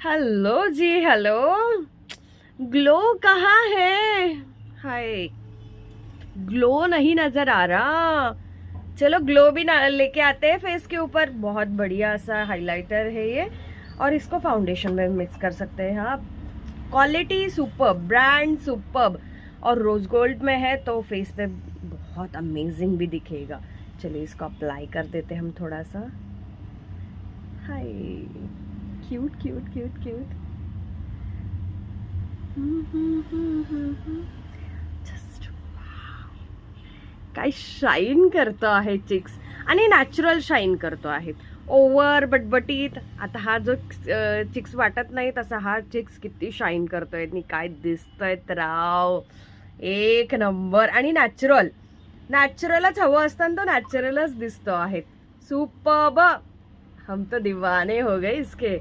Hello जी, hello. Glow कहाँ है? हाय, glow नहीं नजर आ रहा। चलो ग्लो भी ना लेके आते हैं फेस के ऊपर। बहुत बढ़िया सा हाइलाइटर है ये, और इसको फाउंडेशन में मिक्स कर सकते हैं आप। क्वालिटी सुपर्ब, ब्रांड सुपर्ब, और रोज गोल्ड में है तो फेस पे बहुत अमेजिंग भी दिखेगा। चलिए इसको अप्लाई कर देते हैं हम थोड़ा सा। Hi, cute cute cute cute. Just काय शाईन करतो आहे चिक्स, आणि नॅचरल शाईन करतो आहे। ओव्हर बटबटीत आता हा जो चिक्स वाटत नाही तसा हा चिक्स किती शाईन करतोय आणि काय दिसतोय राव, एक नंबर। आणि नॅचरल नॅचरलच हवं असतं तो नॅचरलच दिसतो आहे। सुपर्ब, हम तो दीवाने हो गए इसके।